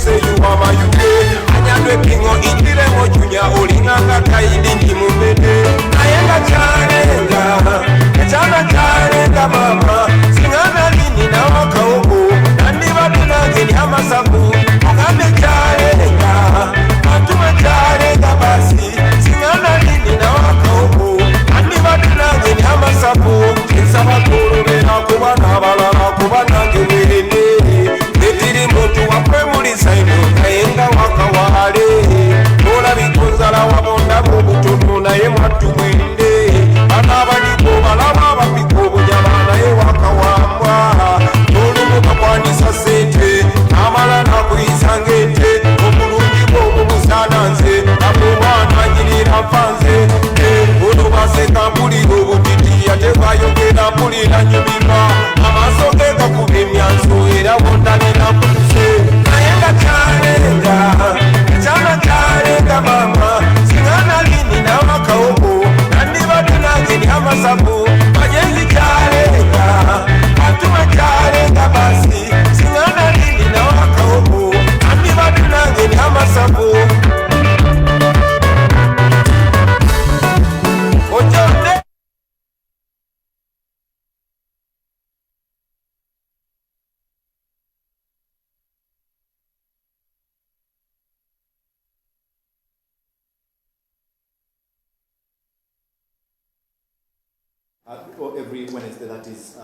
say you are my UK. Anyandwe pingo itiremo junya olinganga kaidi ni mumede. Nayenga charenga, charenga mama. Singana lini na wakaobo, nandi baduna geni hamasabu. Agambe charenga, atuma charenga basi. Singana lini na wakaobo, nandi baduna geni hamasabu. Kinsaba kuru bena kubana balala kubana ngewerende. Netiri mutu wakwe muli saino kayenga wakawale. Nola bikunzala wabonda bubutundu naye mwatu mwende. Anabadiko balaba babiko bunyamana ye wakawamba. Nolu mukakwanisa sente amala nakuyisangete. Omulungi bw'omubusananze namumwana nyirira mfanze. Ono baseka mpulira obutiti ate bayogera mpulira nyumirwa. Amaaso ge gakuba emyanso era wondanira mpulise. Nayenga charenga mama. Singana lini na wakaobo, nandi badunage ni hamasabu. Majenzi charenga, atuma charenga basi. Singana lini na wakaobo, nandi badunage ni hamasabu. Ojonde every Wednesday, that is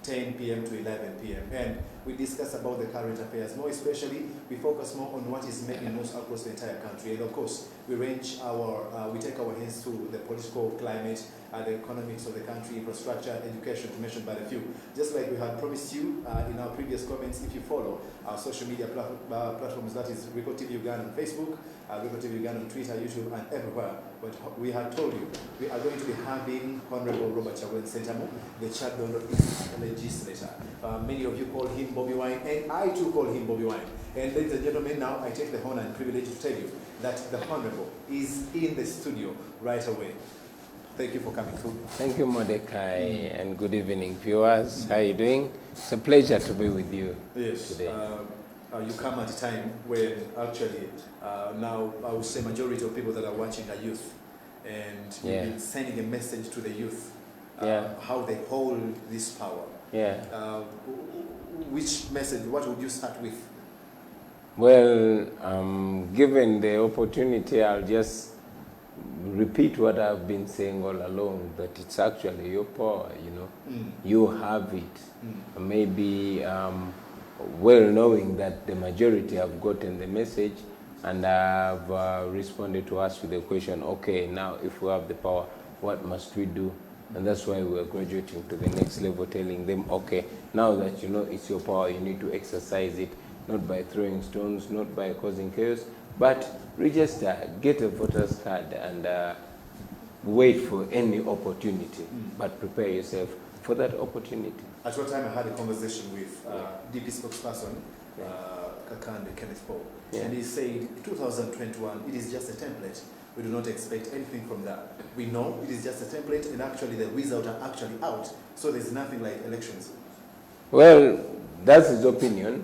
10 p.m. to 11 p.m. And we discuss about the current affairs. More especially, we focus more on what is making news across the entire country. And of course, we take our hands to the political climate, the economics of the country, infrastructure, education, to mention but a few. Just like we had promised you in our previous comments, if you follow our social media platforms, that is Rico TV Uganda on Facebook, Rico TV Uganda on Twitter, YouTube, and everywhere. But we had told you, we are going to be having Honorable Robert Chagulanyi Ssentamu, the Kyaddondo East legislator. Many of you call him Bobi Wine, and I too call him Bobi Wine. And ladies and gentlemen, now I take the honor and privilege to tell you that the Honorable is in the studio right away. Thank you for coming through. Thank you, Mordecai, and good evening, viewers. How are you doing? It's a pleasure to be with you today. You come at a time when actually now I would say majority of people that are watching are youth, and you've been sending a message to the youth how they hold this power. Which message, what would you start with? Well, given the opportunity, I'll just repeat what I've been saying all along, that it's actually your power, you know. You have it. Maybe well knowing that the majority have gotten the message and have responded to us with the question, okay, now if we have the power, what must we do? And that's why we're graduating to the next level, telling them, okay, now that you know it's your power, you need to exercise it, not by throwing stones, not by causing chaos, but register, get a voter's card, and wait for any opportunity, but prepare yourself for that opportunity. At one time I had a conversation with DP spokesperson, Kakande Kenneth Paul, and he said 2021, it is just a template. We do not expect anything from that. We know it is just a template, and actually the results are actually out, so there's nothing like elections. Well, that's his opinion,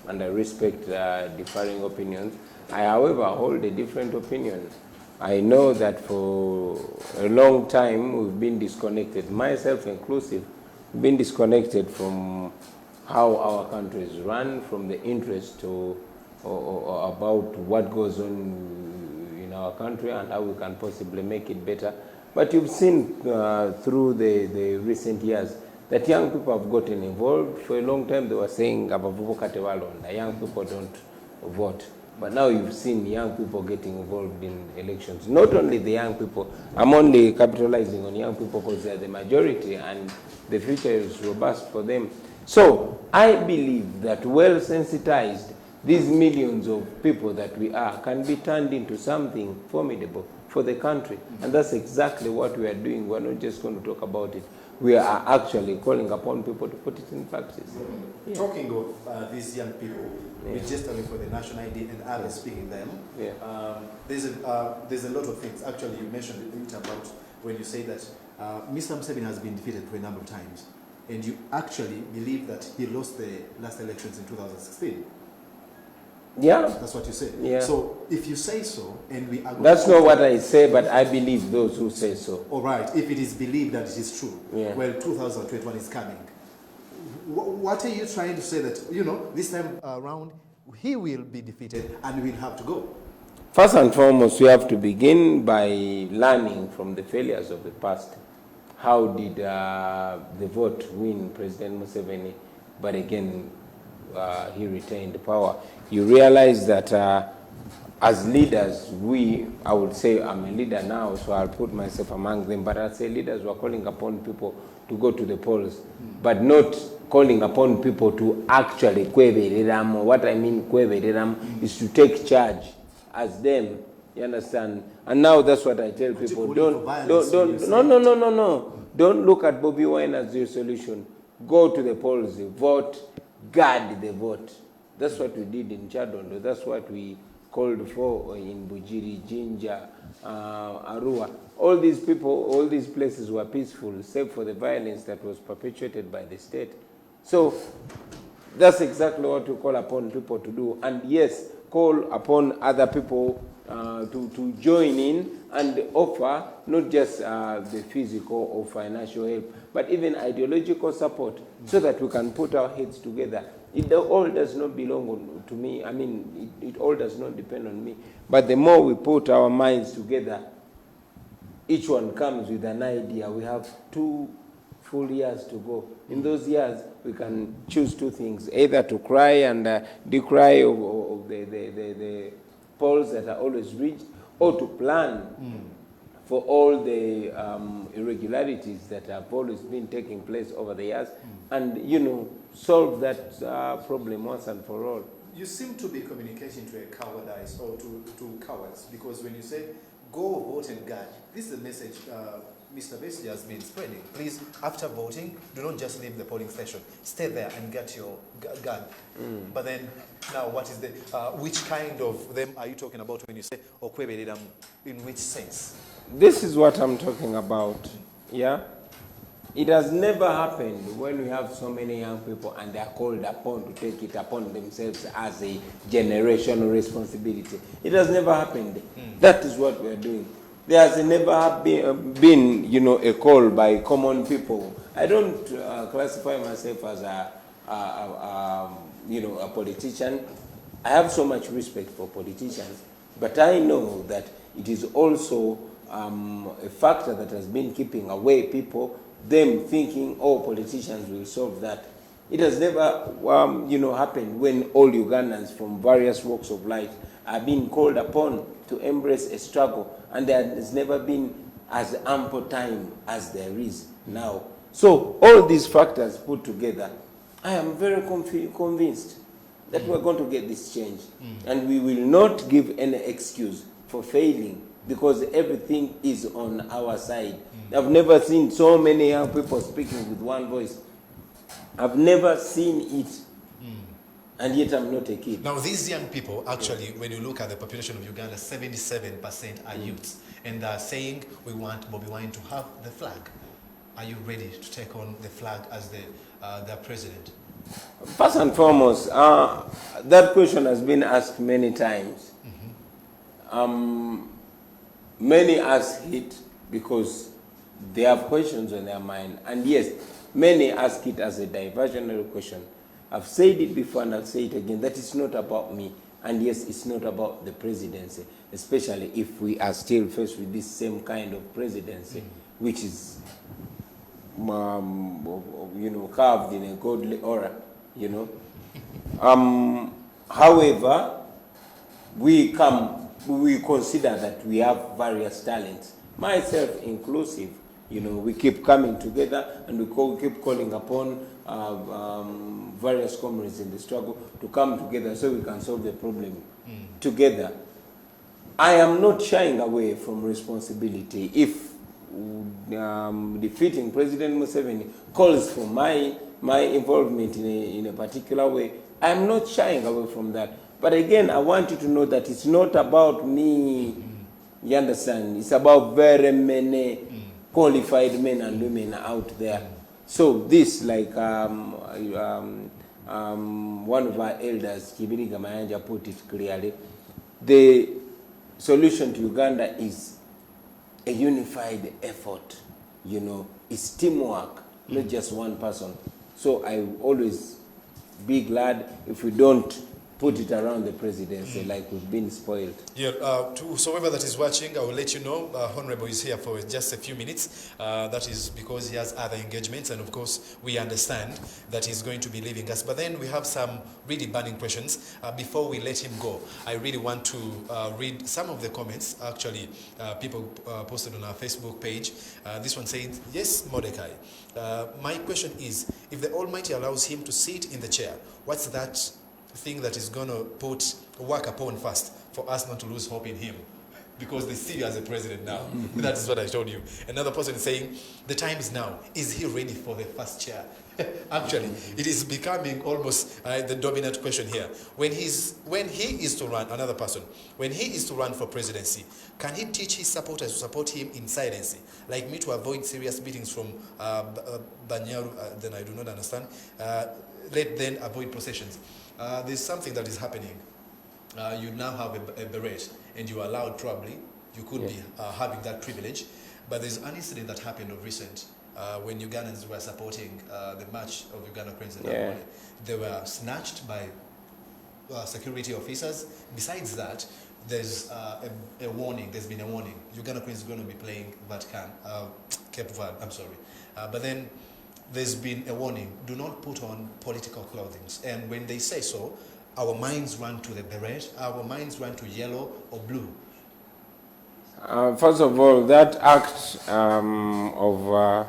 and I respect differing opinions. I, however, hold a different opinion. I know that for a long time we've been disconnected, myself inclusive, been disconnected from how our country is run, from the interest to about what goes on in our country and how we can possibly make it better. But you've seen through the recent years that young people have gotten involved. For a long time they were saying, young people don't vote. But now you've seen young people getting involved in elections. Not only the young people, I'm only capitalizing on young people because they're the majority and the future is robust for them. So I believe that well sensitized, these millions of people that we are can be turned into something formidable for the country. And that's exactly what we are doing. We're not just going to talk about it. We are actually calling upon people to put it in practice. Talking of these young people, registering for the national ID and others speaking them, there's a lot of things. Actually, you mentioned it about when you say that Mr. Museveni has been defeated for a number of times, and you actually believe that he lost the last elections in 2016. Yeah. That's what you say. Yeah. So if you say so, and we are going That's not what I say, but I believe those who say so. All right. If it is believed that it is true, yeah. well, 2021 is coming. What are you trying to say that, you know, this time around, he will be defeated and we'll have to go? First and foremost, we have to begin by learning from the failures of the past. How did the vote win President Museveni? But again, he retained power. You realize that as leaders, I would say I'm a leader now, so I'll put myself among them, but I'll say leaders were calling upon people to go to the polls, but not calling upon people to actually kwebereram. What I mean kwebereram is to take charge as them, you understand? And now that's what I tell people. Don't look at Bobi Wine as your solution. Go to the polls, vote, guard the vote. That's what we did in Kyaddondo. That's what we called for in Bujiri, Jinja, Arua. All these people, all these places were peaceful, save for the violence that was perpetuated by the state. So that's exactly what we call upon people to do. And yes, call upon other people to join in and offer not just the physical or financial help, but even ideological support so that we can put our heads together. It all does not belong to me. I mean, it all does not depend on me. But the more we put our minds together, each one comes with an idea. We have 2 full years to go. In those years, we can choose 2 things, either to cry and decry of the polls that are always reached, or to plan for all the irregularities that have always been taking place over the years, and, you know, solve that problem once and for all. You seem to be communicating to a cowardice or to cowards, because when you say go vote and guard, this is the message Mr. Besigye has been spreading. Please, after voting, do not just leave the polling station. Stay there and get your gun. But then, now what is the, which kind of them are you talking about when you say Okweberedam? In which sense? This is what I'm talking about, yeah? It has never happened when we have so many young people and they are called upon to take it upon themselves as a generational responsibility. It has never happened. That is what we are doing. There has never been, you know, a call by common people. I don't classify myself as you know, a politician. I have so much respect for politicians, but I know that it is also a factor that has been keeping away people, them thinking, oh, politicians will solve that. It has never, you know, happened when all Ugandans from various walks of life are being called upon to embrace a struggle, and there has never been as ample time as there is now. So all these factors put together, I am very convinced that we're going to get this change, and we will not give any excuse for failing, because everything is on our side. I've never seen so many young people speaking with one voice. I've never seen it. And yet I'm not a kid. Now these young people, actually, when you look at the population of Uganda, 77% are youths. And they're saying, we want Bobi Wine to have the flag. Are you ready to take on the flag as their president? First and foremost, that question has been asked many times. Many ask it because they have questions on their mind. And yes, many ask it as a diversionary question. I've said it before and I'll say it again, that it's not about me. And yes, it's not about the presidency, especially if we are still faced with this same kind of presidency, which is, you know, carved in a godly aura, you know. However, we consider that we have various talents, myself inclusive. You know, we keep coming together and we keep calling upon various comrades in the struggle to come together so we can solve the problem together. I am not shying away from responsibility. If defeating President Museveni calls for my involvement in a particular way, I am not shying away from that. But again, I want you to know that it's not about me. You understand? It's about very many qualified men and women out there. So this, like one of our elders, Kibiriga Mayanja, put it clearly. The solution to Uganda is a unified effort, you know, it's teamwork, not just one person. So I always be glad if we don't put it around the presidency like we've been spoiled. Yeah, to whoever that is watching, I will let you know, Honorable is here for just a few minutes. That is because he has other engagements, and of course, we understand that he's going to be leaving us. But then we have some really burning questions. Before we let him go, I really want to read some of the comments, actually, people posted on our Facebook page. This one says, yes, Mordecai. My question is, if the Almighty allows him to sit in the chair, what's that thing that is going to work upon first for us not to lose hope in him? Because they see you as a president now. That is what I told you. Another person is saying, the time is now. Is he ready for the first chair? Actually, it is becoming almost the dominant question here. When he is to run, another person, when he is to run for presidency, can he teach his supporters to support him in silence? Like me, to avoid serious beatings from Banyaru, then I do not understand. Let them avoid processions. There's something that is happening. You now have a beret, and you are allowed, probably, you could be having that privilege. But there's an incident that happened of recent when Ugandans were supporting the march of Uganda President. They were snatched by security officers. Besides that, there's a warning. There's been a warning. Uganda Queen is going to be playing Cape Verde. I'm sorry. But then there's been a warning. Do not put on political clothing. And when they say so, our minds run to the beret. Our minds run to yellow or blue. First of all, that act of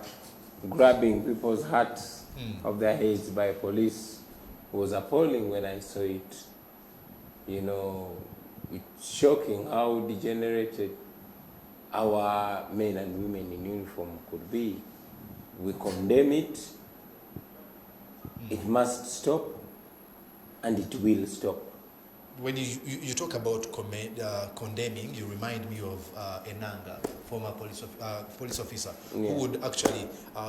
grabbing people's hats of their heads by police was appalling when I saw it. You know, it's shocking how degenerated our men and women in uniform could be. We condemn it. It must stop, and it will stop. When you talk about condemning, you remind me of Enanga, former police officer, who would actually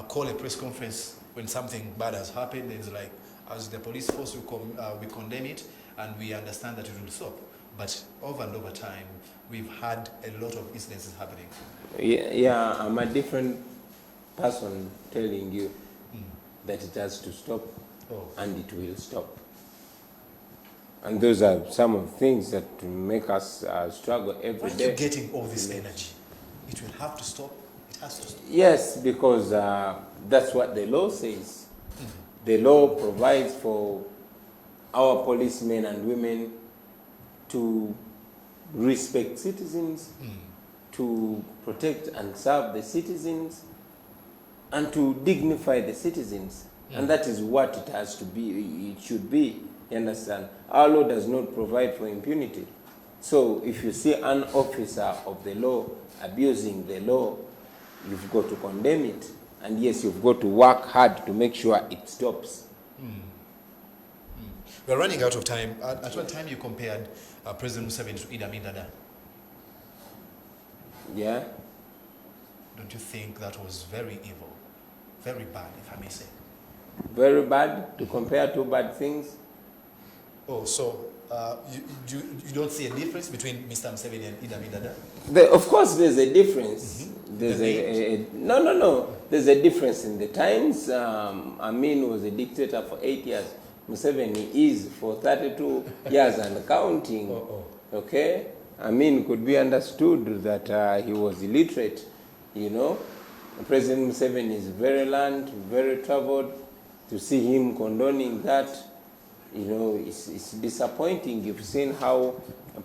call a press conference when something bad has happened. It's like, as the police force, we condemn it, and we understand that it will stop. But over and over time, we've had a lot of incidences happening. Yeah, I'm a different person telling you that it has to stop, and it will stop. And those are some of the things that make us struggle every day. Why are you getting all this energy? It will have to stop. It has to stop. Yes, because that's what the law says. The law provides for our policemen and women to respect citizens, to protect and serve the citizens, and to dignify the citizens. And that is what it has to be. It should be. You understand? Our law does not provide for impunity. So if you see an officer of the law abusing the law, you've got to condemn it. And yes, you've got to work hard to make sure it stops. We're running out of time. At what time you compared President Museveni to Idi Amin Dada? Yeah. Don't you think that was very evil? Very bad, if I may say. Very bad to compare two bad things? Oh, so you don't see a difference between Mr. Museveni and Idi Amin Dada? Of course, there's a difference. There's no. There's a difference in the times. Amin was a dictator for 8 years. Museveni is for 32 years and counting. Okay? Amin could be understood that he was illiterate, you know. President Museveni is very learned, very traveled. To see him condoning that, you know, it's disappointing. You've seen how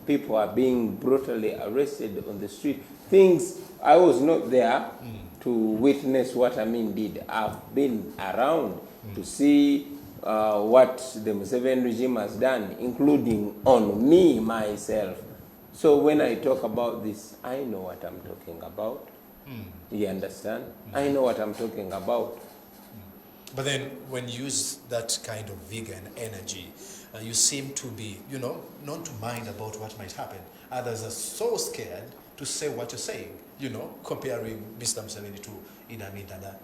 people are being brutally arrested on the street. Things, I was not there to witness what Amin did. I've been around to see what the Museveni regime has done, including on me, myself. So when I talk about this, I know what I'm talking about. You understand? I know what I'm talking about. But then when you use that kind of vigor and energy, you seem to be, you know, not to mind about what might happen. Others are so scared to say what you're saying, you know, comparing Mr. Museveni to Idi Amin Dada.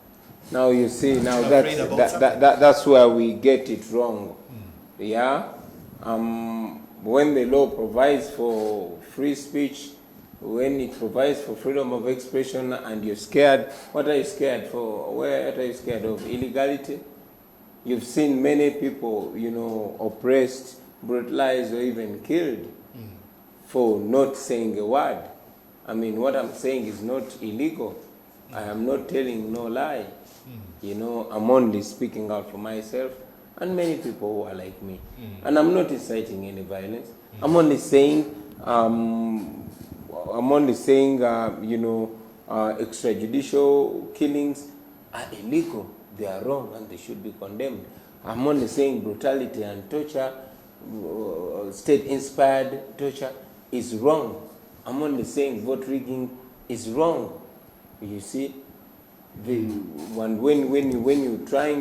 Now you see, now that's where we get it wrong. Yeah? When the law provides for free speech, when it provides for freedom of expression and you're scared, what are you scared for? What are you scared of? Illegality? You've seen many people, you know, oppressed, brutalized, or even killed for not saying a word. I mean, what I'm saying is not illegal. I am not telling no lie. You know, I'm only speaking out for myself and many people who are like me. And I'm not inciting any violence. I'm only saying, you know, extrajudicial killings are illegal. They are wrong and they should be condemned. I'm only saying brutality and torture, state-inspired torture is wrong. I'm only saying vote rigging is wrong. You see, when you try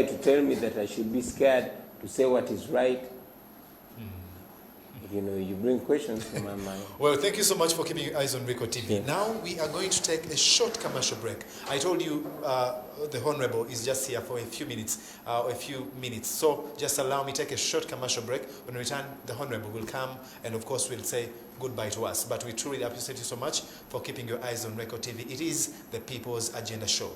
to tell me that I should be scared to say what is right, you know, you bring questions to my mind. Well, thank you so much for keeping your eyes on Record TV. Yeah. Now we are going to take a short commercial break. I told you the Honorable is just here for a few minutes. So just allow me to take a short commercial break. When we return, the Honorable will come and of course will say goodbye to us. But we truly appreciate you so much for keeping your eyes on Record TV. It is the People's Agenda Show.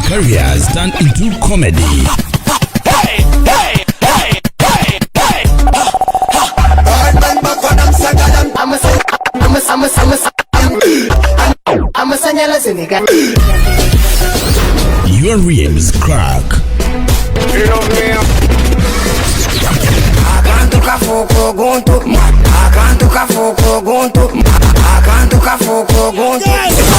Careers turned into comedy. Your ribs crack.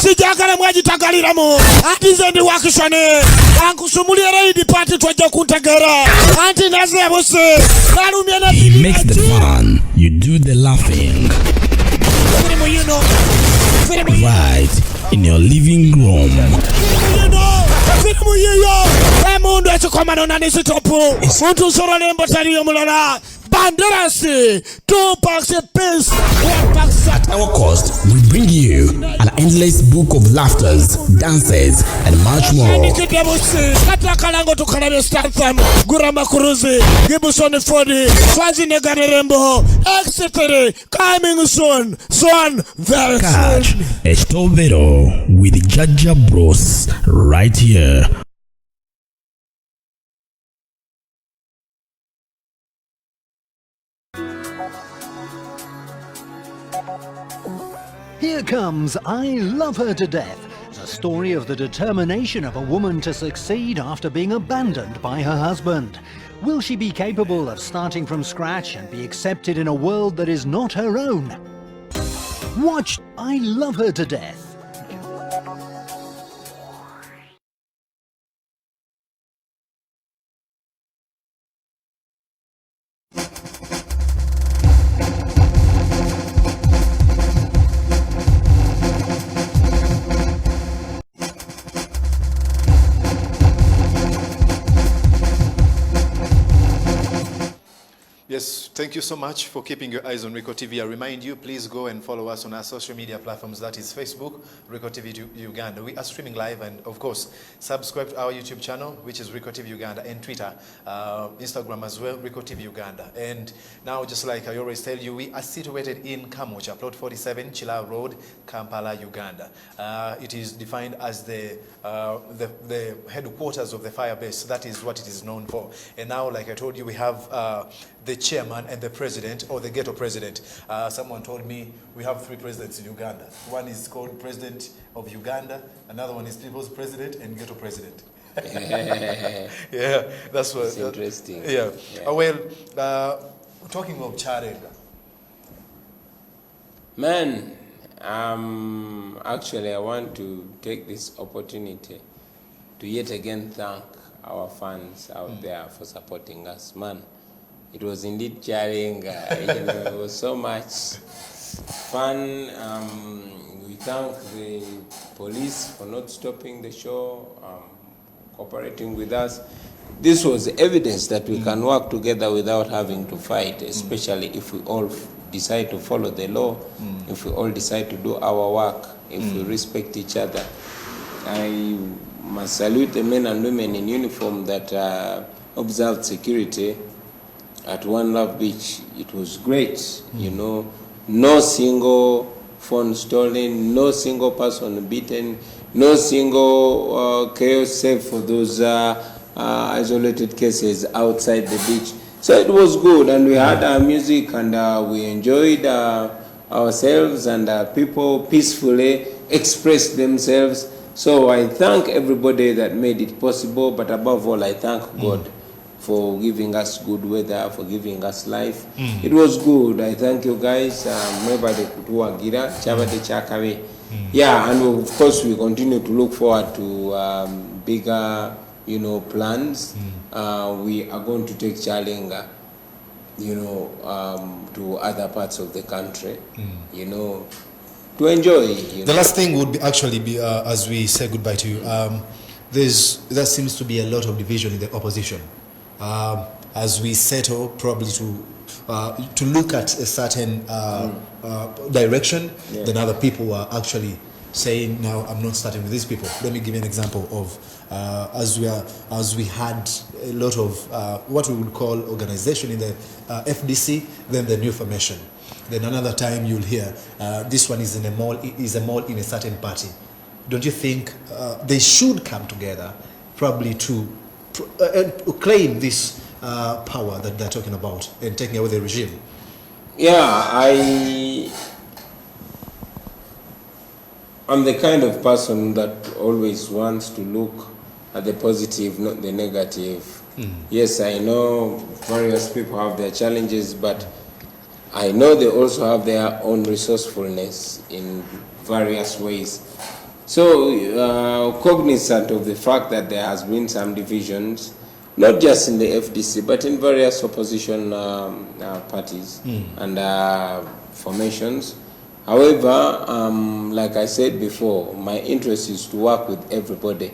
Sijakala mwajitagalira mu atize ndi wakishane ankusumuliera idi pati twaje kutegera anti naze bose kalumya na He makes the fun, you do the laughing. Right in your living room. Mundu achikomano na nisitopu Untu soro lembo taliyo mulala Banderasi 2 packs a piece 1 pack sat. Our cost will bring you an endless book of laughters, dances and much more. Kata kalango tukanabe Stantham Gurama Kuruzi Gibusoni Fodi Swazi Negane Rembo etc. Coming soon very Catch soon. Estovero with Jaja Bros right here. Here comes I Love Her to Death, the story of the determination of a woman to succeed after being abandoned by her husband. Will she be capable of starting from scratch and be accepted in a world that is not her own? Watch I Love Her to Death. Yes, thank you so much for keeping your eyes on Rico TV. I remind you, please go and follow us on our social media platforms. That is Facebook, Rico TV Uganda. We are streaming live, and of course, subscribe to our YouTube channel, which is Rico TV Uganda, and Twitter, Instagram as well, Rico TV Uganda. And now, just like I always tell you, we are situated in Kamocha, Plot 47, Chila Road, Kampala, Uganda. It is defined as the headquarters of the fire base. That is what it is known for. And now, like I told you, we have the chairman and the president, or the ghetto president. Someone told me we have 3 presidents in Uganda. One is called President of Uganda, another one is People's President, and Ghetto President. Yeah, that's what. It's interesting. Yeah. Well, talking of Charenga. Man, actually, I want to take this opportunity to yet again thank our fans out there for supporting us. Man, it was indeed jarring. It was so much fun. We thank the police for not stopping the show, cooperating with us. This was evidence that we can work together without having to fight, especially if we all decide to follow the law, if we all decide to do our work, if we respect each other. I must salute the men and women in uniform that observed security at One Love Beach. It was great, you know, no single phone stolen, no single person beaten, no single chaos save for those isolated cases outside the beach. So it was good, and we had our music, and we enjoyed ourselves, and people peacefully expressed themselves. So I thank everybody that made it possible, but above all, I thank God for giving us good weather, for giving us life. It was good. I thank you guys. Yeah, and of course we continue to look forward to bigger, you know, plans. We are going to take Chalenga, you know, to other parts of the country, you know, to enjoy. You The know. last thing would be actually be, as we say goodbye to you, there seems to be a lot of division in the opposition. As we settle probably to look at a certain direction, then other people are actually saying, no, I'm not starting with these people. Let me give you an example of as we had a lot of what we would call organization in the FDC, then the new formation. Then another time you'll hear this one is in a mall in a certain party. Don't you think they should come together probably to claim this power that they're talking about and taking away the regime? Yeah, I'm the kind of person that always wants to look at the positive, not the negative. Yes, I know various people have their challenges, but I know they also have their own resourcefulness in various ways. So, cognizant of the fact that there has been some divisions, not just in the FDC, but in various opposition parties and formations. However, like I said before, my interest is to work with everybody,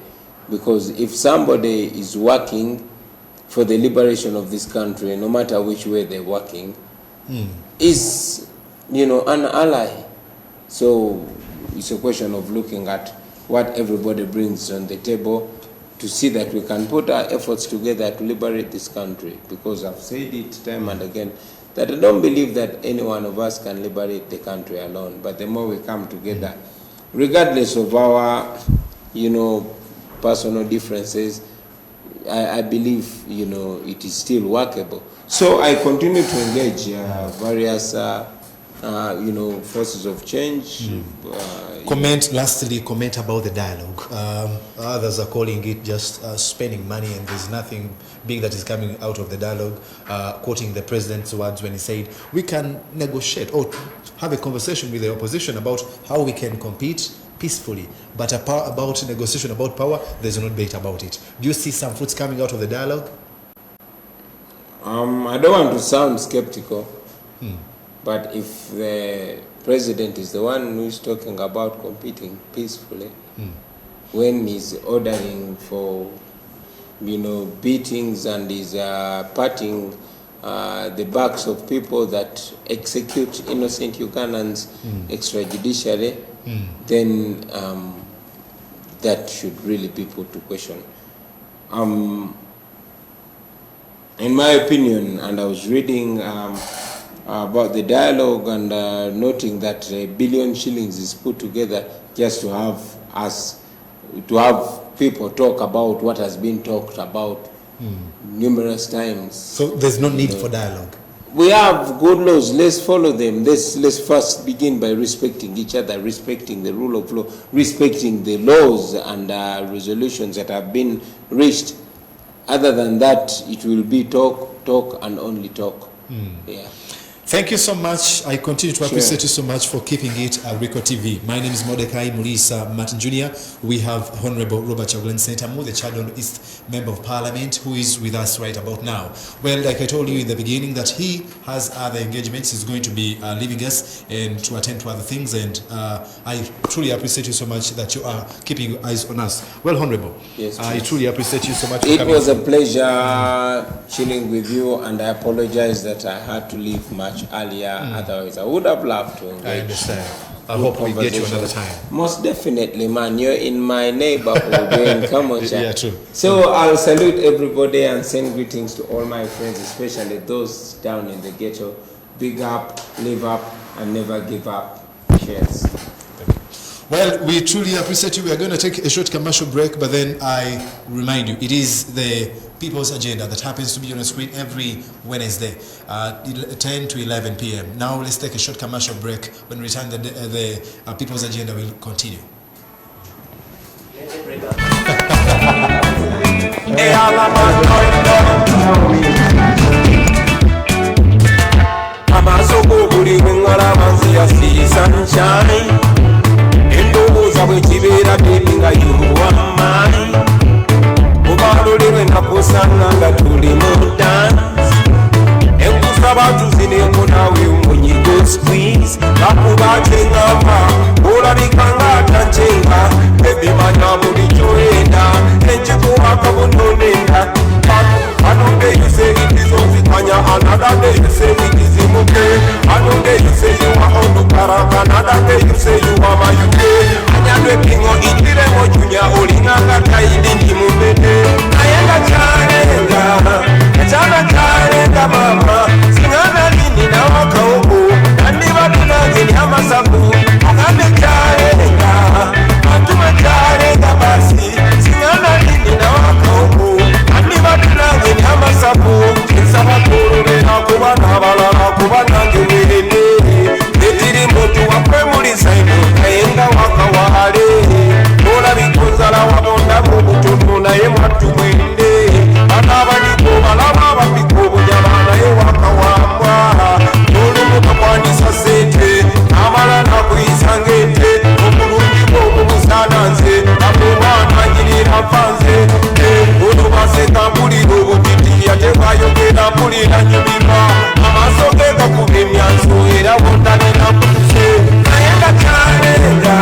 because if somebody is working for the liberation of this country, no matter which way they're working, is, you know, an ally. So it's a question of looking at what everybody brings on the table to see that we can put our efforts together to liberate this country. Because I've said it time and again, that I don't believe that any one of us can liberate the country alone. But the more we come together, regardless of our, you know, personal differences, I believe, you know, it is still workable. So I continue to engage various, you know, forces of change. Lastly, comment about the dialogue. Others are calling it just spending money, and there's nothing big that is coming out of the dialogue. Quoting the president's words when he said, we can negotiate or have a conversation with the opposition about how we can compete peacefully, but about negotiation about power, there's no debate about it. Do you see some fruits coming out of the dialogue? I don't want to sound skeptical, but if the president is the one who is talking about competing peacefully, when he's ordering for, you know, beatings and is patting the backs of people that execute innocent Ugandans extrajudicially, then that should really be put to question. In my opinion, and I was reading about the dialogue and noting that $1 billion shillings is put together just to have people talk about what has been talked about numerous times. So there's no need for dialogue. We have good laws. Let's follow them. Let's first begin by respecting each other, respecting the rule of law, respecting the laws and resolutions that have been reached. Other than that, it will be talk, and only talk. Yeah. Thank you so much. I continue to appreciate you so much for keeping it Rico TV. My name is Mordecai Mulisa Martin Jr. We have Honorable Robert Chagulanyi Sentamu, the Kyaddondo East Member of Parliament, who is with us right about now. Well, like I told you in the beginning, that he has other engagements. He's going to be leaving us and to attend to other things. And I truly appreciate you so much that you are keeping your eyes on us. Well, Honorable, yes, I truly appreciate you so much. It was a pleasure chilling with you, and I apologize that I had to leave much earlier. Otherwise I would have loved to engage. I understand. I hope we get you another time. Most definitely, man. You're in my neighborhood. You're in Kamocha. Yeah, true. So I'll salute everybody and send greetings to all my friends, especially those down in the ghetto. Big up, live up, and never give up. Cheers. Well, we truly appreciate you. We are going to take a short commercial break, but then I remind you, it is the People's Agenda that happens to be on the screen every Wednesday, 10 to 11 p.m. Now let's take a short commercial break. When we return, the People's Agenda will continue. Endobuza bwe kibeera baby nga yuwamani mubalolirwe nakusanga nga tuli mu dance enkusaba tuzineko nawe omunyigo squeeze bakuba kyengamba olabika ng'atancenga baby manya buli kyoyenda enkikuwaka bunonenda One day you say it is Ozikanya, another day you say it is Imuke. One day you say you are on the Karaka, another day you say you are my UK. Anyadwe pingo itire mo junya olinga kaka ili mubede. Nayenga charenga mama. Singana lini na waka ubu. Nandi waduna zini hama sabu. Akande charenga. Atuma charenga basi. Singana lini na waka ubu. Nandi waduna zini hama sabu. Kinsaba kurube na kubana balala kubana ngewende. Netiri motu wakwe muli saino. Nayenga waka wahale. Ola bikunzala wabonda mubutundu na ye mwatu mwende. Anabadiko balaba babiko bunyamana ye waka wamba. Olumu kakwanisa sente. Amala na kuisangete. Omulungi bw'omusana nze. Abumana njirira mpanze. Olubase tambulira obutiti. Ate bayogera mpulira nyumirwa. Amaaso ge gakuba emyanso era bondalira kutuse. Nayenga charenga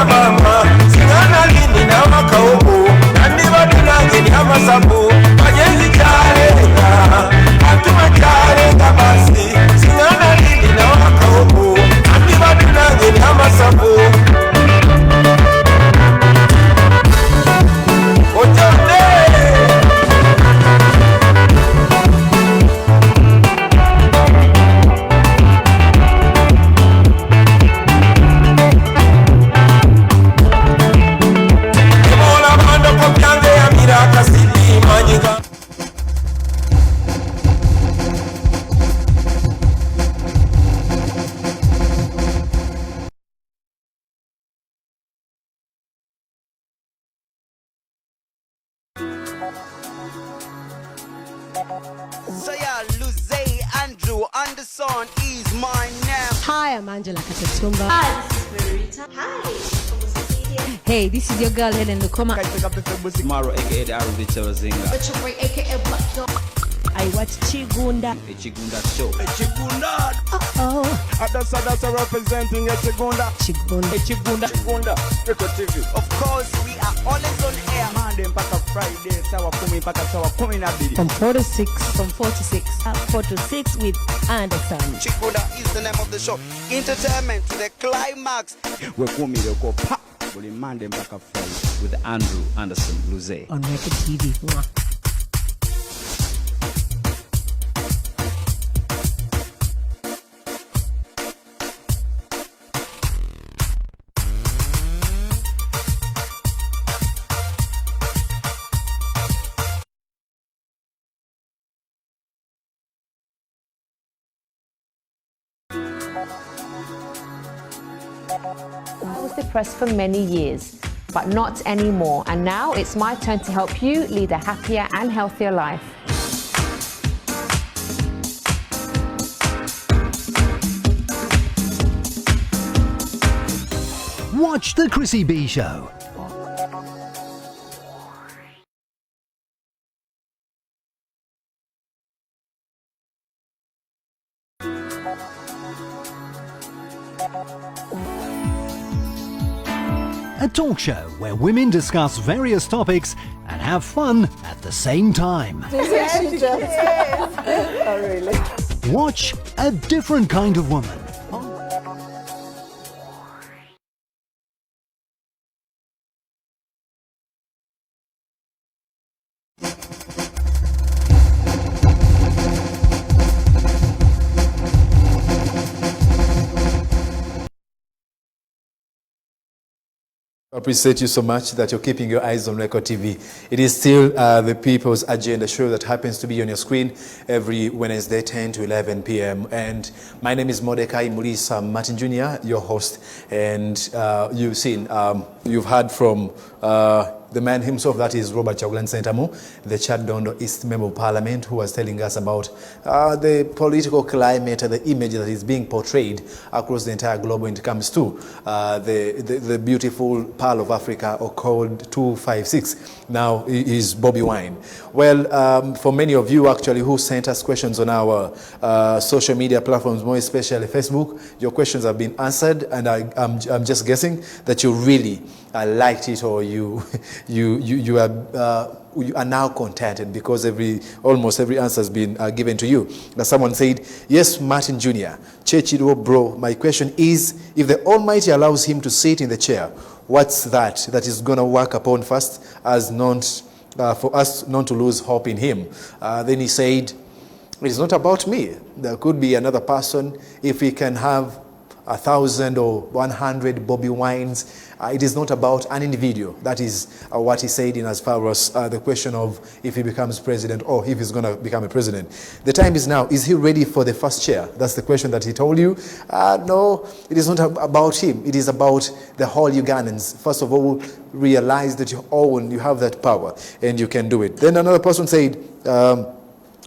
mama. Singana lini na wakaobo. Nandi badunange ni amasabu. Majenzi charenga. Atuma charenga basi. Singana lini na wakaobo. Nandi badunange ni amasabu. Hi, I'm Angela Katetumba. Hi, this is Marita. Hi, Hey, this is your girl Helen Lukoma. Maro aka the Arubitsa Wazinga. it's your boy, aka Black Dog. I watch Chigunda. A Chigunda show. Chigunda. Oh. That's representing a Chigunda. Chigunda. Chigunda. Rico TV. Of course, we are always on air. Monday mpaka Friday sawa 10 mpaka sawa 12. From 4 to 6. From 4 to 6. 4 to 6 with Anderson. Chikunda is the name of the show. Entertainment to the climax. We kumi leko pa buli Monday mpaka Friday with Andrew Anderson Luze On Record TV. Mwah. I was depressed for many years, but not anymore. And now it's my turn to help you lead a happier and healthier life. Watch The Chrissy B Show. A talk show where women discuss various topics and have fun at the same time. Oh, really? Watch A Different Kind of Woman. I appreciate you so much that you're keeping your eyes on Record TV. It is still the People's Agenda show that happens to be on your screen every Wednesday, 10 to 11 p.m. And my name is Mordecai Mulisa Martin Jr., your host. And you've seen, you've heard from the man himself, that is Robert Chagulan Sentamu, the Kyaddondo East Member of Parliament, who was telling us about the political climate and the image that is being portrayed across the entire globe when it comes to the beautiful Pearl of Africa, or called 256. Now is Bobi Wine. Well, for many of you actually who sent us questions on our social media platforms, more especially Facebook, your questions have been answered, and I'm just guessing that you really liked it, or you are now contented because almost every answer has been given to you. Now someone said, yes, Martin Jr., Chechiro bro, my question is, if the Almighty allows him to sit in the chair, what's that is going to work upon first, as not for us not to lose hope in him? Then he said, it is not about me. There could be another person. If we can have 1,000 or 100 Bobi Wines, it is not about an individual. That is what he said in as far as the question of if he becomes president, or if he's going to become a president. The time is now. Is he ready for the first chair? That's the question that he told you. No, it is not about him. It is about the whole Ugandans. First of all, realize that you have that power and you can do it. Then another person said,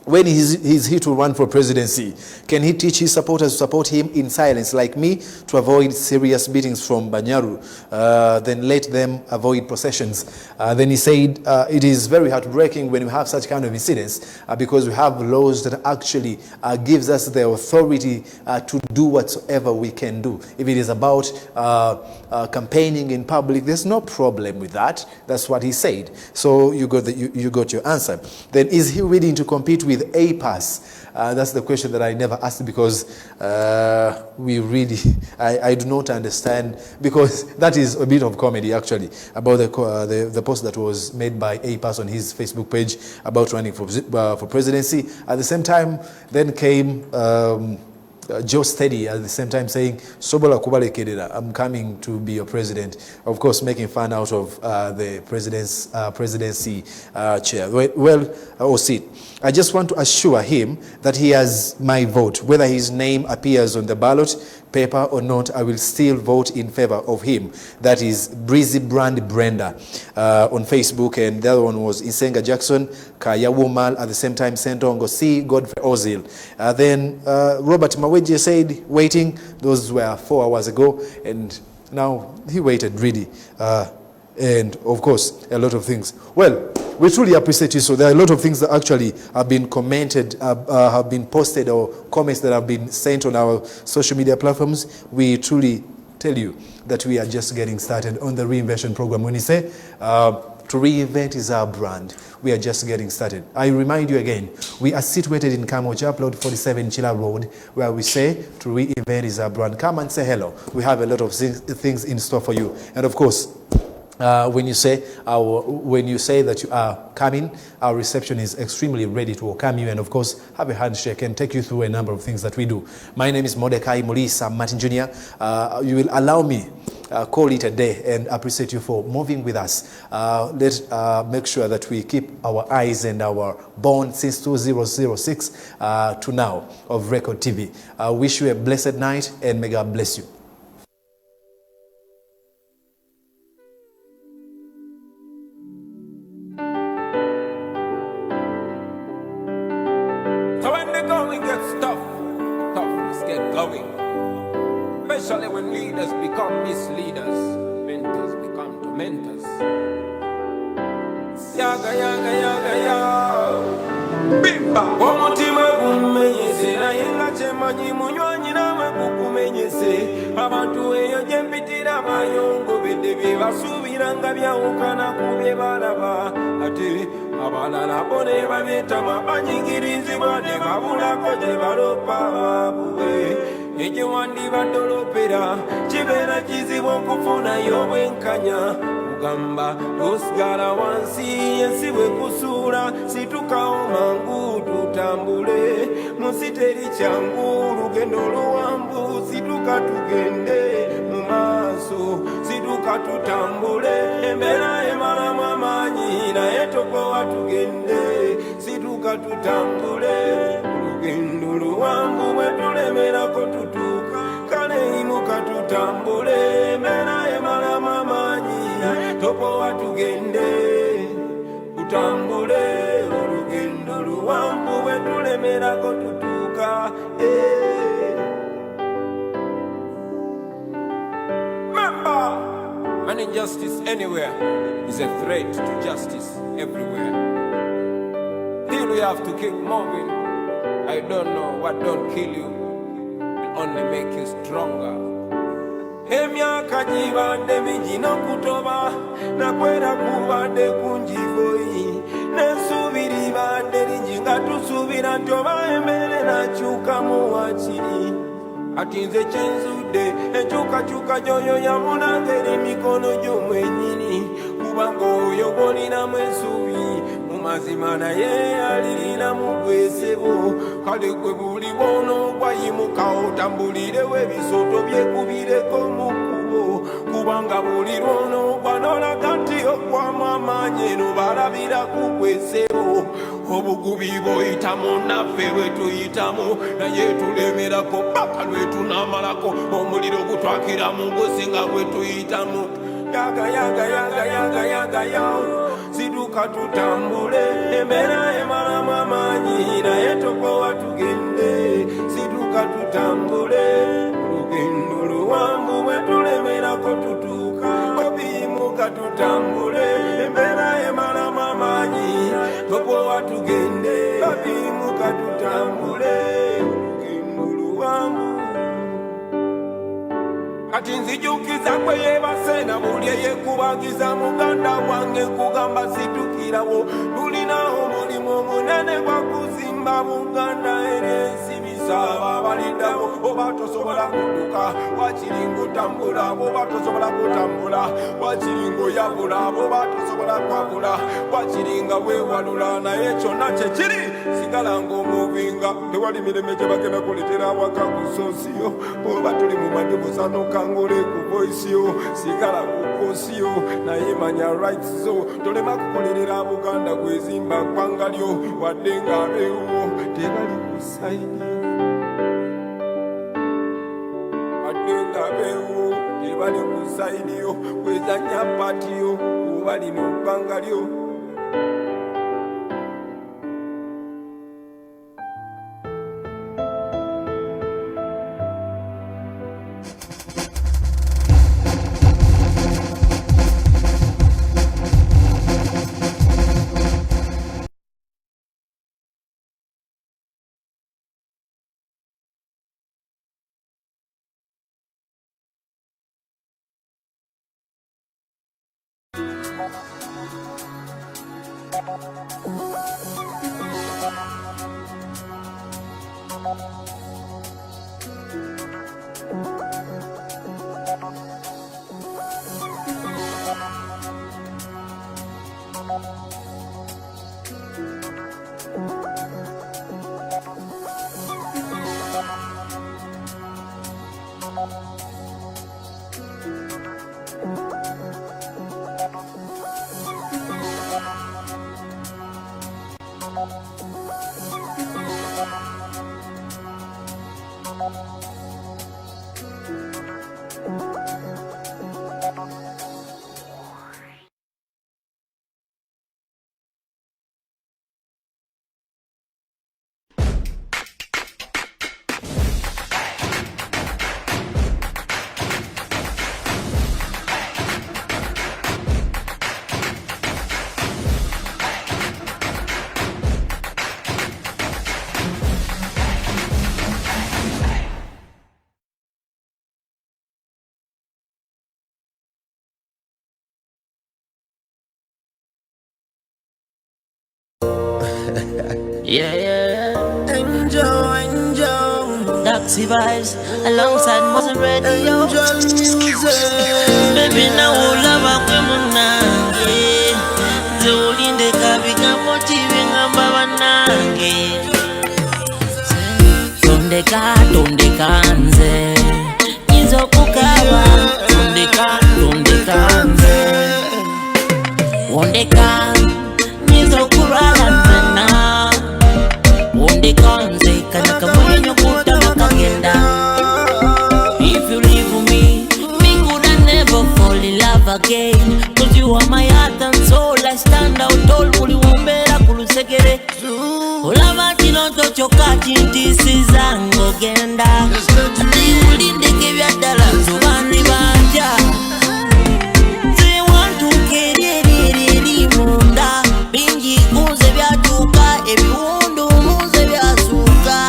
when he's here to run for presidency, can he teach his supporters to support him in silence, like me, to avoid serious beatings from Banyaru? Then let them avoid processions. Then he said, it is very heartbreaking when we have such kind of incidents, because we have laws that actually gives us the authority to do whatsoever we can do. If it is about campaigning in public, there's no problem with that. That's what he said. So you got your answer. Then, is he willing to compete with APAS? That's the question that I never asked, because I do not understand, because that is a bit of comedy actually about the post that was made by APAS on his Facebook page about running for presidency. At the same time, then came Joe Steady at the same time saying, Sobola Kubale Kedera, I'm coming to be your president. Of course, making fun out of the presidency chair. Well, or seat. I just want to assure him that he has my vote. Whether his name appears on the ballot paper or not, I will still vote in favor of him. That is Breezy Brand Brenda on Facebook, and the other one was Insenga Jackson, Kaya Wumal, at the same time Sentongo C, Godfrey Ozil. Then Robert Maweje said, waiting. Those were 4 hours ago, and now he waited really. And of course, a lot of things. Well, we truly appreciate you. So there are a lot of things that actually have been commented, have been posted, or comments that have been sent on our social media platforms. We truly tell you that we are just getting started on the reinvention program. When you say To reinvent is our brand. We are just getting started. I remind you again, we are situated in Kamoja, Plot 47 Chila Road, where we say to reinvent is our brand. Come and say hello. We have a lot of things in store for you. And of course, when you say that you are coming, our reception is extremely ready to welcome you and of course have a handshake and take you through a number of things that we do. My name is Mordecai Mulisa Martin Jr. You will allow me call it a day and appreciate you for moving with us. Let's make sure that we keep our eyes and our bond since 2006 to now of Record TV. I wish you a blessed night and may God bless you. So when the going gets tough, let's get going. Especially when leaders become misleaders, mentors become tormentors. Yaga, yaga, yaga, yaga. Bimba. Omutima gumenyese, nayenga chemanyi munywanyi nawe gukumenyese. Abantu eyo jempitira bayongo bede bebasubiranga byawukana kubye balaba. Ate abalala bone babyetama banyigirizibwa ne babulako gye balopa babuwe. Eje wandi badolopera kibeera kizibu okufunayo bwenkanya. Gamba tosigala wansi yensi bwe kusuula situkawo mangu tutambule munsi teri kyangu lugendo luwanvu situka tugende mu maaso situka tutambule embeera emalamu amaanyi naye tokowa tugende situka tutambule lugendo luwanvu bwe tulemerako tutuuka kale imuka tutambule embeera emalamu amaanyi topo watugende utambule olugendo luwanvu bwe tulemerako tutuuka. Remember, an injustice anywhere is a threat to justice everywhere. Still we have to keep moving. I don't know what don't kill you will only make you stronger. Emyaka gibadde mingi n'okutoba nakwera kubadde kunjigoyi n'ensuubiri badde lingi nga tusuubira nti oba embeera nakyukamu wakiri ati nze kyenzudde enkyukakyuka gy'oyo yamunanga eri mikono gy'omwennyini kubanga oyo gw'olinamu ensuubi mu mazima naye alirinamu gwesebo kale gwe buli bw'onoogwa yimuka otambulirewo ebisooto byekubireko mu kkubo kubanga buli lw'onoogwa n'olaga nti ogwamu amaanyi eno balabira kugwesebo obugubi bw'oyitamu naffe bwe tuyitamu naye tulemerako paka lwe tunaamalako omuliro gutwakiramu gusinga bwe tuyitamu yaga yaga yaga yaga yaga yaga situka tutambule embeera emalamu amaanyi naye tokowa tugende situka tutambule lugendo luwanvu bwe tulemerako tutuuka obiyimuka tutambule embeera emalamu amaanyi tokowa tugende obiyimuka tutambule lugendo luwanvu. Kati nzijukiza kwe yebase na buli eyekubagiza muganda wange kugamba situkirawo tulinawo omulimu omunene gwa kuzimba Buganda era ensi bisaba abaliddawo oba tosobola kudduka wakiringa otambula oba tosobola kutambula wakiringa oyabula oba tosobola kwabula wakiringa weewalula naye kyonna kyekiri sigala ng'omuvinga tewali mireme gye bagenda kuletera awaka ku sosiyo oba tuli mu madibuzano kangole ku voisiyo sigala ku kosiyo naye manya rights zo tolema kukolerera Buganda gwezimba ggwanga lyo wadde ng'abeewo tebali ku saidi wadde ng'abeewo tebali ku saidi yo kwezanya patiyo oba lino ggwanga lyo. Yeah. Enjoy. Taxi vibes alongside Museveni. Baby, now love kwemunange. Zolinde kabika motivi ngamba banange. Tondeka nze. Nizo kukaba. Tondeka nze. Wondeka. Nizo kurala nzena. Wondekanze kanaka mwenyo kutama kagenda. If you leave me could I never fall in love again. Cause you are my heart and soul. I stand out tall kuli wombera kulusekere. Olava chinoto choka chintisi zango genda. Ndi ulindeke vya dala zubani banja. They want to kereri munda. Bingi kunze vya tuka ebiwundu muze vya suka.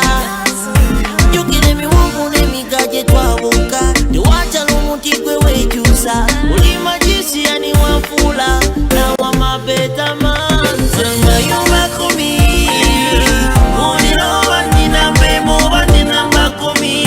Yukire miwumune migaje twabuka. Tiwacha lumutikwe wejusa. Ulima jisi yani wafula. Na wamabeta manze. Yuma kumi. Unilo wanina mbemo wanina mbakumi.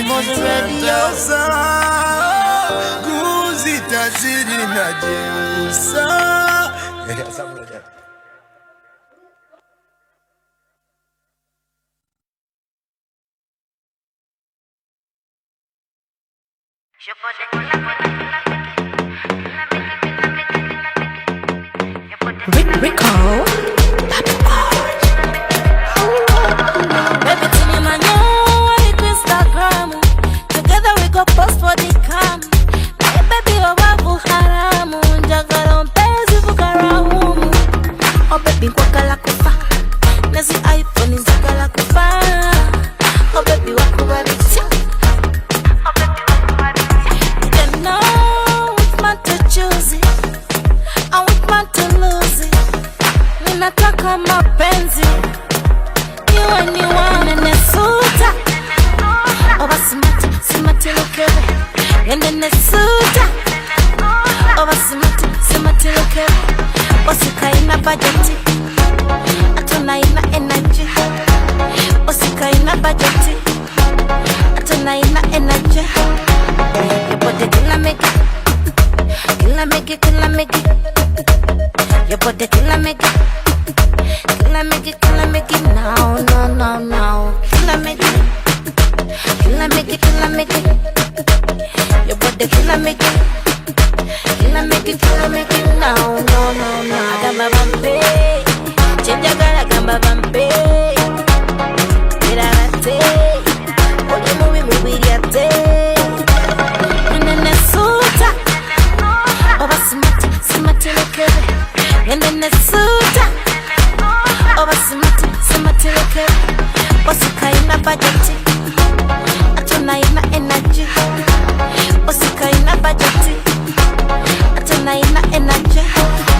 Mozi Radio. Guzita ziri na jeusa. Rico. Baby, tell me my new Instagram. Together we go post for the cam. Hey, baby, wawavu haramu. Njagala mpenzi fukaramu. Oh baby, wakala kufa. Nasi iPhone njagala kufa. Oh baby, wakubariti. Oh baby, wakubariti. You don't know which man to choose it. I want to lose it. Ninataka mapenzi. You and you want and nesuta. Oba simati lukebe. Yende nesuta. Oba simati lukebe. Osika ina budgeti. Atuna ina energy. Osika ina budgeti. Atuna ina energy. Your body killa make it. Killa make it, killa make it. Your body killa make it. Killa make it now, now. Killa make it. Killa make it, killa make it. Your body killa make it. Killa make it now, now. Agamba bampe. Chenja gara agamba bampe. Irarate. Oli movie yate. Nene suta. Oba simati lukebe. Nene suta. Oba simati lukebe. Osika ina budgeti. Atuna ina energy. Osika ina budgeti. Atuna ina energy.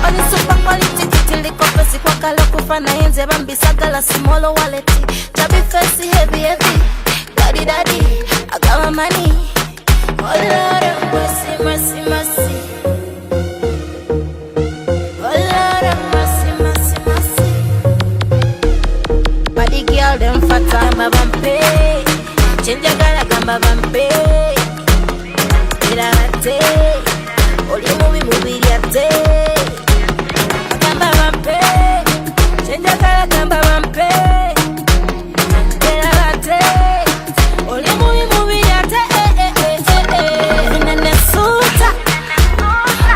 Oli super quality kitili kopesi kwa kala kufana yenze bambisagala small wallet. Chabi face heavy. Daddy, I got my money. Oh Lord have mercy. Oh Lord have mercy. Body girl them fat gamba bampe. Chenja gara gamba bampe. Irarate. Oli movie yate. Gamba bampe. Chenja gara gamba bampe. Irarate. Oli movie yate. Nene suta.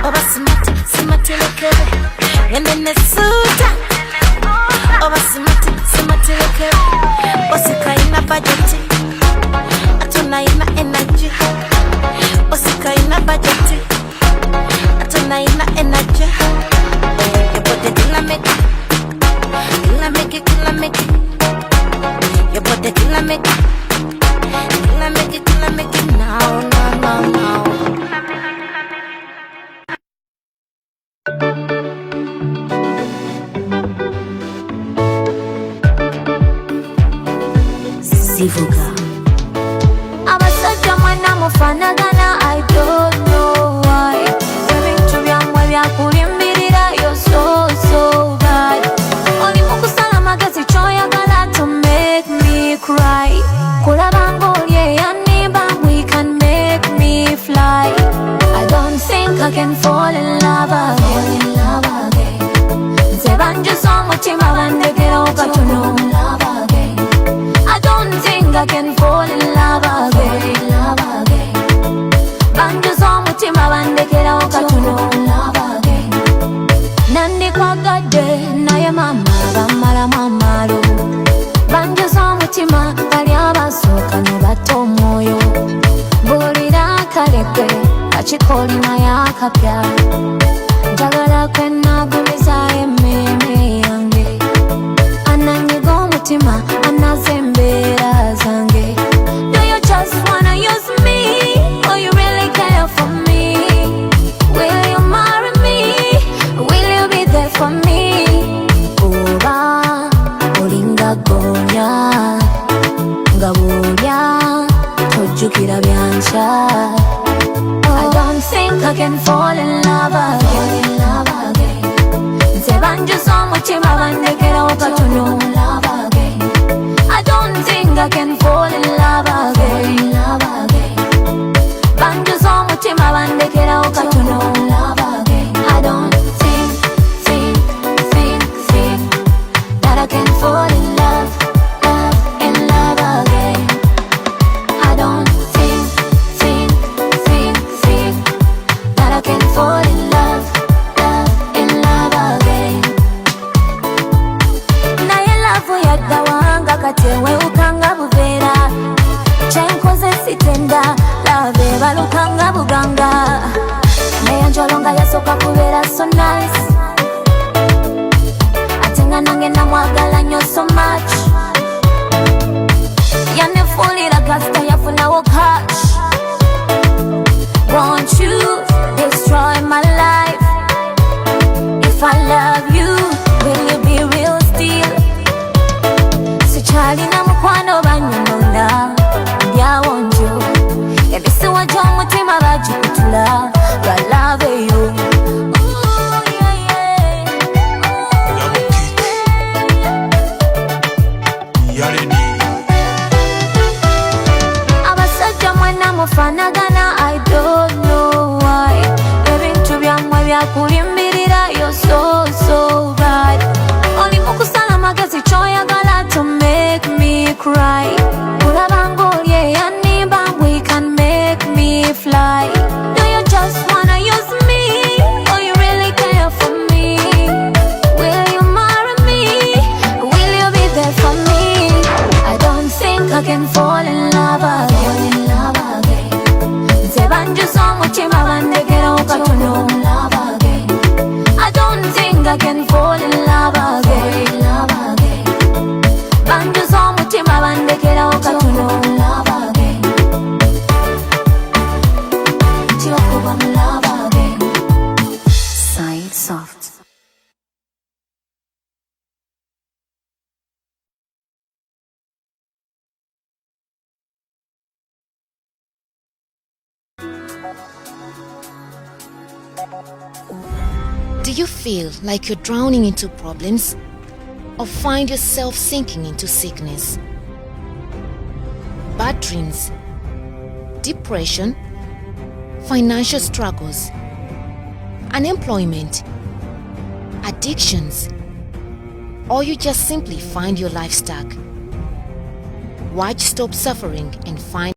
Oba simati lukebe. Nene suta. Oba simati lukebe. Osika ina budgeti. Atuna ina energy. Osika ina budgeti. Atuna ina energy. Your body killa make it. Killa make it, killa make it. Your body killa make it. Killa make it now, now. Zivuga. Abasajja mwana mufanagana, I don't know why. Ebintu byamwe byakulimbirira, you're so bad. Oli mukusala amagezi kyoyagala to make me cry. Kulaba ng'olye yanimba, we can make me fly. I don't think I can fall in love again. Nze banjuza omutima bandekera okatono. I don't think I can fall in love again. Banjuza omutima bandekera okatono. Nandikwagadde naye mama bamala mamalo. Banjuza omutima bali abasooka ne batta omwoyo. Bulira akaleke kakikolima yakapya. Njagala kwenagumiza emmeeme yange. Ananyiga omutima anaze embeera zange. Do you just wanna use me? Or you really care for me? Will you marry me? Will you be there for me? Oba olinga gonya nga bwolya tojjukira byanca. I don't think I can fall in love again. Nze banjuza omutima bandekera okatono. I don't think I can fall in love again. balukanga buveera kyenkoze sitenda labe balukanga buganga naye njolo nga yasooka kubeera so nice ate nga nange namwagala nnyo so much yanefuulira kasita yafunawo cash. Won't you destroy my life? If I love you, will you be real still? Sikyalina mukwano banyonona byawonjo ebisiwa gy'omutima bagikutula balabeyo. Abasajja mwena mufanagana, I don't know why. Ebintu byammwe byakulimbirira, you're so right. Oli mukusala magezi kyoyagala to make me cry. Ulabanga oli eyanimba, we can make me fly. Do you just wanna use me, or you really care for me? Will you marry me? Will you be there for me? I don't think I can fall in love again. I don't think I can fall in love again. Banjo z'omutima bandekerawo katono. Tiokuba mu love again. Side soft. Do you feel like you're drowning into problems, or find yourself sinking into sickness? Bad dreams, depression, financial struggles, unemployment, addictions, or you just simply find your life stuck? Why stop suffering and find